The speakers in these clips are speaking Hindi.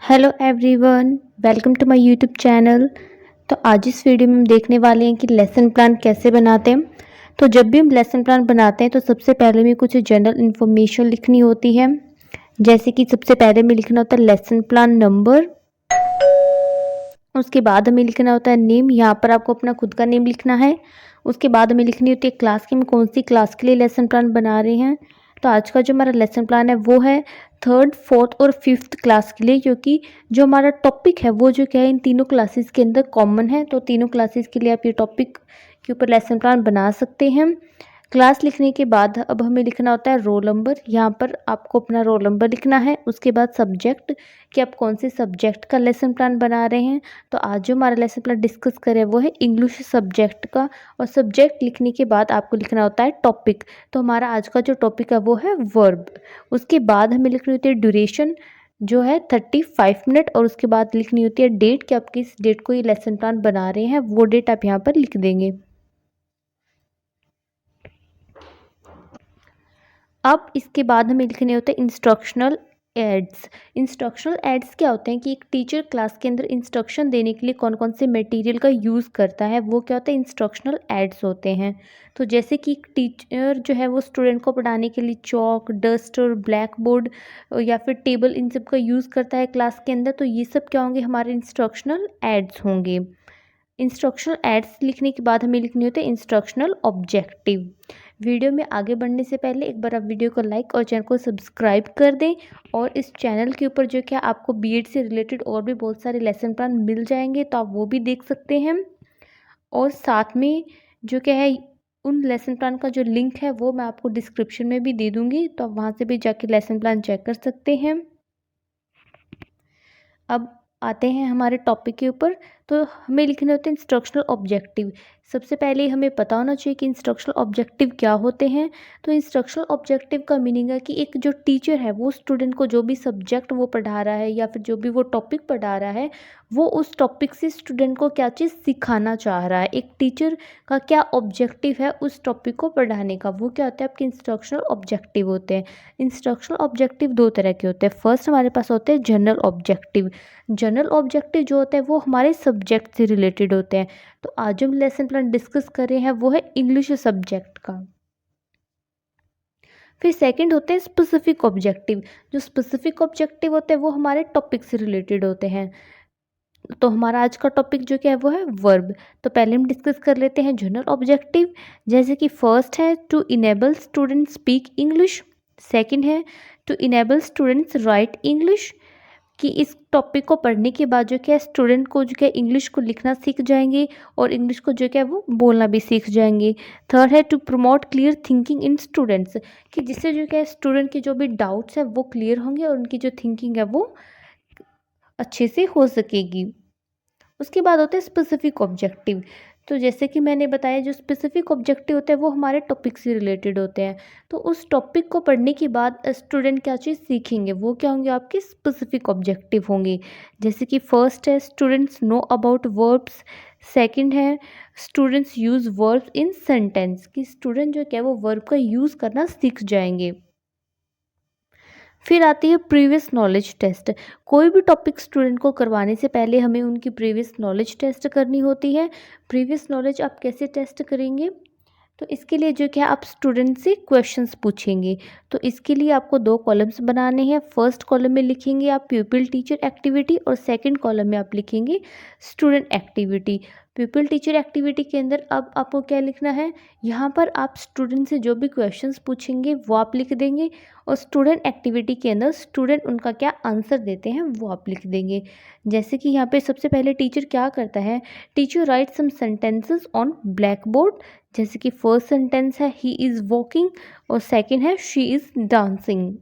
Hello everyone, welcome to my YouTube channel. तो आज इस वीडियो में हम देखने वाले हैं कि लेसन प्लान कैसे बनाते हैं। तो जब भी हम लेसन प्लान बनाते हैं तो सबसे पहले में कुछ जनरल इन्फॉर्मेशन लिखनी होती है। जैसे कि सबसे पहले में लिखना होता है लेसन प्लान नंबर। उसके बाद हमें लिखना होता है नेम। यहाँ पर आपको अपना खुद का नेम लिखना है। उसके बाद हमें लिखनी होती है क्लास की, हम कौन सी क्लास के लिए लेसन प्लान बना रहे हैं। तो आज का जो हमारा लेसन प्लान है वो है थर्ड, फोर्थ और फिफ्थ क्लास के लिए, क्योंकि जो हमारा टॉपिक है वो जो क्या है इन तीनों क्लासेस के अंदर कॉमन है। तो तीनों क्लासेस के लिए आप ये टॉपिक के ऊपर लेसन प्लान बना सकते हैं। क्लास लिखने के बाद अब हमें लिखना होता है रोल नंबर। यहाँ पर आपको अपना रोल नंबर लिखना है। उसके बाद सब्जेक्ट, कि आप कौन से सब्जेक्ट का लेसन प्लान बना रहे हैं। तो आज जो हमारा लेसन प्लान डिस्कस करें वो है इंग्लिश सब्जेक्ट का। और सब्जेक्ट लिखने के बाद आपको लिखना होता है टॉपिक। तो हमारा आज का जो टॉपिक है वो है वर्ब। उसके बाद हमें लिखनी होती है ड्यूरेशन, जो है 35 मिनट। और उसके बाद लिखनी होती है डेट, कि आप किस डेट को ये लेसन प्लान बना रहे हैं, वो डेट आप यहाँ पर लिख देंगे। अब इसके बाद हमें लिखने होते हैं इंस्ट्रक्शनल एड्स। इंस्ट्रक्शनल एड्स क्या होते हैं कि एक टीचर क्लास के अंदर इंस्ट्रक्शन देने के लिए कौन कौन से मटेरियल का यूज़ करता है, वो क्या होता है इंस्ट्रक्शनल एड्स होते हैं। तो जैसे कि एक टीचर जो है वो स्टूडेंट को पढ़ाने के लिए चॉक, डस्टर, ब्लैक बोर्ड या फिर टेबल, इन सब का यूज़ करता है क्लास के अंदर। तो ये सब क्या होंगे, हमारे इंस्ट्रक्शनल एड्स होंगे। इंस्ट्रक्शनल एड्स लिखने के बाद हमें लिखने होते हैं इंस्ट्रक्शनल ऑब्जेक्टिव। वीडियो में आगे बढ़ने से पहले एक बार आप वीडियो को लाइक और चैनल को सब्सक्राइब कर दें। और इस चैनल के ऊपर जो क्या आपको बीएड से रिलेटेड और भी बहुत सारे लेसन प्लान मिल जाएंगे, तो आप वो भी देख सकते हैं। और साथ में जो क्या है उन लेसन प्लान का जो लिंक है वो मैं आपको डिस्क्रिप्शन में भी दे दूँगी, तो आप वहाँ से भी जाके लेसन प्लान चेक कर सकते हैं। अब आते हैं हमारे टॉपिक के ऊपर। तो हमें लिखने होते हैं इंस्ट्रक्शनल ऑब्जेक्टिव। सबसे पहले हमें पता होना चाहिए कि इंस्ट्रक्शनल ऑब्जेक्टिव क्या होते हैं। तो इंस्ट्रक्शनल ऑब्जेक्टिव का मीनिंग है कि एक जो टीचर है वो स्टूडेंट को जो भी सब्जेक्ट वो पढ़ा रहा है या फिर जो भी वो टॉपिक पढ़ा रहा है, वो उस टॉपिक से स्टूडेंट को क्या चीज़ सिखाना चाह रहा है। एक टीचर का क्या ऑब्जेक्टिव है उस टॉपिक को पढ़ाने का, वो क्या होता है आपके इंस्ट्रक्शनल ऑब्जेक्टिव होते हैं। इंस्ट्रक्शनल ऑब्जेक्टिव दो तरह के होते हैं। फर्स्ट हमारे पास होते हैं जनरल ऑब्जेक्टिव। जनरल ऑब्जेक्टिव जो होते हैं वो हमारे सब्जेक्ट से रिलेटेड होते हैं। तो आज हम लेसन प्लान डिस्कस कर रहे हैं वो है इंग्लिश सब्जेक्ट का। फिर सेकंड होते हैं स्पेसिफिक ऑब्जेक्टिव। जो स्पेसिफिक ऑब्जेक्टिव होते हैं वो हमारे टॉपिक से रिलेटेड होते हैं। तो हमारा आज का टॉपिक जो क्या है वो है वर्ब। तो पहले हम डिस्कस कर लेते हैं जनरल ऑब्जेक्टिव। जैसे कि फर्स्ट है to enable student speak English. Second है to enable students write English, कि इस टॉपिक को पढ़ने के बाद जो क्या है स्टूडेंट को जो क्या इंग्लिश को लिखना सीख जाएंगे और इंग्लिश को जो क्या है वो बोलना भी सीख जाएंगे। थर्ड है to promote clear thinking in students, कि जिससे जो क्या है स्टूडेंट के जो भी डाउट्स है वो क्लियर होंगे और उनकी जो थिंकिंग है वो अच्छे से हो सकेगी। उसके बाद होते हैं स्पेसिफिक ऑब्जेक्टिव। तो जैसे कि मैंने बताया जो स्पेसिफिक ऑब्जेक्टिव होते हैं वो हमारे टॉपिक से रिलेटेड होते हैं। तो उस टॉपिक को पढ़ने के बाद स्टूडेंट क्या चीज़ सीखेंगे, वो क्या होंगे आपके स्पेसिफिक ऑब्जेक्टिव होंगे। जैसे कि फर्स्ट है students know about verbs. Second है students use verbs in sentence, कि स्टूडेंट जो क्या है वो वर्ब का यूज़ करना सीख जाएंगे। फिर आती है प्रीवियस नॉलेज टेस्ट। कोई भी टॉपिक स्टूडेंट को करवाने से पहले हमें उनकी प्रीवियस नॉलेज टेस्ट करनी होती है। प्रीवियस नॉलेज आप कैसे टेस्ट करेंगे, तो इसके लिए जो क्या आप स्टूडेंट से क्वेश्चंस पूछेंगे। तो इसके लिए आपको दो कॉलम्स बनाने हैं। फर्स्ट कॉलम में लिखेंगे आप प्यूपिल टीचर एक्टिविटी और सेकंड कॉलम में आप लिखेंगे स्टूडेंट एक्टिविटी। प्यूपिल टीचर एक्टिविटी के अंदर अब आपको क्या लिखना है, यहाँ पर आप स्टूडेंट से जो भी क्वेश्चंस पूछेंगे वो आप लिख देंगे। और स्टूडेंट एक्टिविटी के अंदर स्टूडेंट उनका क्या आंसर देते हैं वो आप लिख देंगे। जैसे कि यहाँ पे सबसे पहले टीचर क्या करता है, teacher write some sentences on blackboard. जैसे कि फर्स्ट सेंटेंस है ही इज़ वॉकिंग और सेकंड है शी इज़ डांसिंग।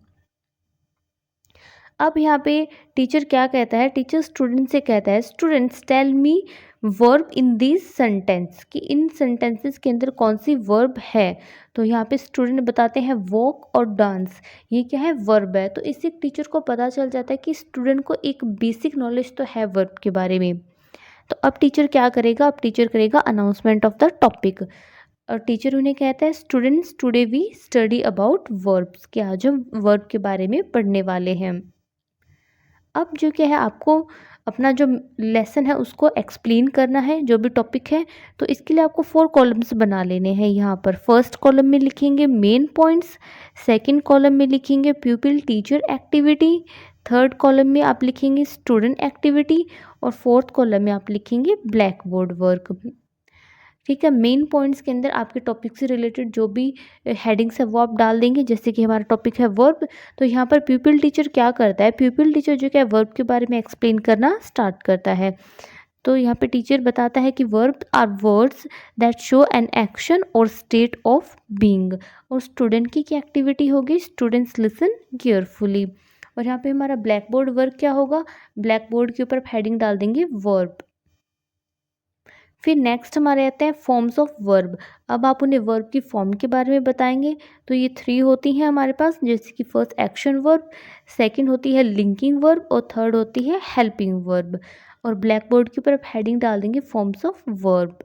अब यहाँ पे टीचर क्या कहता है, टीचर स्टूडेंट से कहता है students tell me verb in this sentence, कि इन सेंटेंसेस के अंदर कौन सी वर्ब है। तो यहाँ पे स्टूडेंट बताते हैं वॉक और डांस, ये क्या है वर्ब है। तो इससे टीचर को पता चल जाता है कि स्टूडेंट को एक बेसिक नॉलेज तो है वर्ब के बारे में। तो अब टीचर क्या करेगा, अब टीचर करेगा अनाउंसमेंट ऑफ द टॉपिक। और टीचर उन्हें कहता है students today we study about verbs, कि आज हम वर्ब के बारे में पढ़ने वाले हैं। अब जो क्या है आपको अपना जो लेसन है उसको एक्सप्लेन करना है, जो भी टॉपिक है। तो इसके लिए आपको 4 कॉलम्स बना लेने हैं यहाँ पर। फर्स्ट कॉलम में लिखेंगे मेन पॉइंट्स, सेकंड कॉलम में लिखेंगे प्यूपिल टीचर एक्टिविटी, थर्ड कॉलम में आप लिखेंगे स्टूडेंट एक्टिविटी और फोर्थ कॉलम में आप लिखेंगे ब्लैक बोर्ड वर्क। ठीक है, मेन पॉइंट्स के अंदर आपके टॉपिक से रिलेटेड जो भी हेडिंग्स है वो आप डाल देंगे। जैसे कि हमारा टॉपिक है वर्ब, तो यहाँ पर प्यूपिल टीचर क्या करता है, प्यूपिल टीचर जो क्या है वर्ब के बारे में एक्सप्लेन करना स्टार्ट करता है। तो यहाँ पे टीचर बताता है कि verb are words that show an action और स्टेट ऑफ बीइंग। और स्टूडेंट की क्या एक्टिविटी होगी, स्टूडेंट्स लिसन केयरफुली। और यहाँ पे हमारा ब्लैक बोर्ड वर्क क्या होगा, ब्लैक बोर्ड के ऊपर हेडिंग डाल देंगे वर्ब। फिर नेक्स्ट हमारे आते हैं फॉर्म्स ऑफ वर्ब। अब आप उन्हें वर्ब की फॉर्म के बारे में बताएंगे। तो ये 3 होती हैं हमारे पास, जैसे कि फर्स्ट एक्शन वर्ब, सेकंड होती है लिंकिंग वर्ब और थर्ड होती है हेल्पिंग वर्ब। और ब्लैक बोर्ड के ऊपर आप हेडिंग डाल देंगे फॉर्म्स ऑफ वर्ब।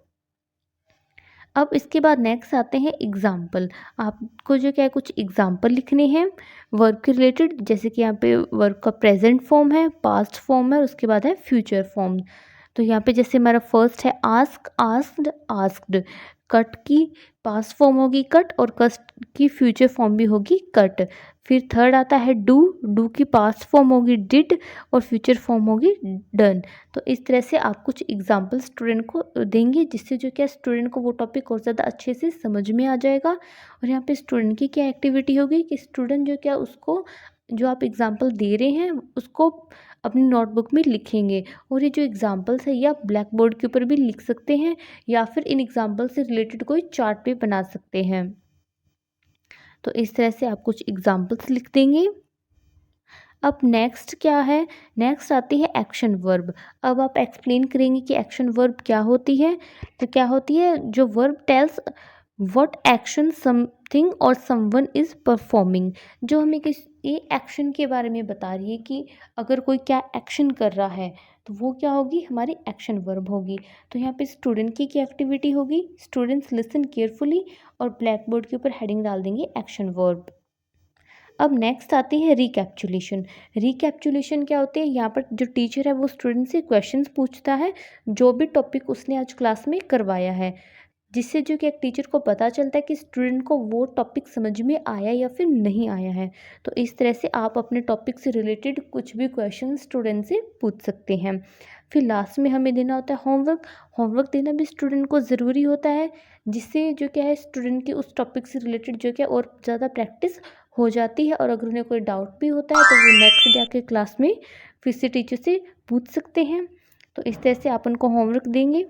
अब इसके बाद नेक्स्ट आते हैं एग्जाम्पल। आपको जो क्या है कुछ एग्जाम्पल लिखने हैं वर्ब के रिलेटेड। जैसे कि यहाँ पे वर्ब का प्रेजेंट फॉर्म है, पास्ट फॉर्म है, उसके बाद है फ्यूचर फॉर्म। तो यहाँ पे जैसे हमारा फर्स्ट है आस्क, आस्क्ड, आस्क्ड। कट की पास्ट फॉर्म होगी कट और कस्ट की फ्यूचर फॉर्म भी होगी कट। फिर थर्ड आता है डू, डू की पास्ट फॉर्म होगी डिड और फ्यूचर फॉर्म होगी डन। तो इस तरह से आप कुछ एग्जाम्पल स्टूडेंट को देंगे, जिससे जो क्या स्टूडेंट को वो टॉपिक और ज़्यादा अच्छे से समझ में आ जाएगा। और यहाँ पे स्टूडेंट की क्या एक्टिविटी होगी कि स्टूडेंट जो क्या उसको जो आप एग्जाम्पल दे रहे हैं उसको अपनी नोटबुक में लिखेंगे। और ये जो एग्जाम्पल्स है ये आप ब्लैक बोर्ड के ऊपर भी लिख सकते हैं या फिर इन एग्जाम्पल से रिलेटेड कोई चार्ट पे बना सकते हैं। तो इस तरह से आप कुछ एग्जाम्पल्स लिख देंगे। अब नेक्स्ट क्या है, नेक्स्ट आती है एक्शन वर्ब। अब आप एक्सप्लेन करेंगे कि एक्शन वर्ब क्या होती है। तो क्या होती है, जो verb tells what action something और समवन इज़ परफॉर्मिंग। जो हमें किस ये एक्शन के बारे में बता रही है कि अगर कोई क्या एक्शन कर रहा है तो वो क्या होगी, हमारी एक्शन वर्ब होगी। तो यहाँ पे स्टूडेंट की क्या एक्टिविटी होगी, स्टूडेंट्स लिसन केयरफुली और ब्लैक बोर्ड के ऊपर हेडिंग डाल देंगे एक्शन वर्ब। अब नेक्स्ट आती है रिकैप्चुलेशन। रिकैप्चुलेशन क्या होती है, यहाँ पर जो टीचर है वो स्टूडेंट से क्वेश्चंस पूछता है जो भी टॉपिक उसने आज क्लास में करवाया है, जिससे जो कि एक टीचर को पता चलता है कि स्टूडेंट को वो टॉपिक समझ में आया या फिर नहीं आया है। तो इस तरह से आप अपने टॉपिक से रिलेटेड कुछ भी क्वेश्चन स्टूडेंट से पूछ सकते हैं। फिर लास्ट में हमें देना होता है होमवर्क। होमवर्क देना भी स्टूडेंट को ज़रूरी होता है, जिससे जो क्या है स्टूडेंट की उस टॉपिक से रिलेटेड जो क्या और ज़्यादा प्रैक्टिस हो जाती है। और अगर उन्हें कोई डाउट भी होता है तो वो नेक्स्ट जाके क्लास में फिर से टीचर से पूछ सकते हैं। तो इस तरह से आप उनको होमवर्क देंगे।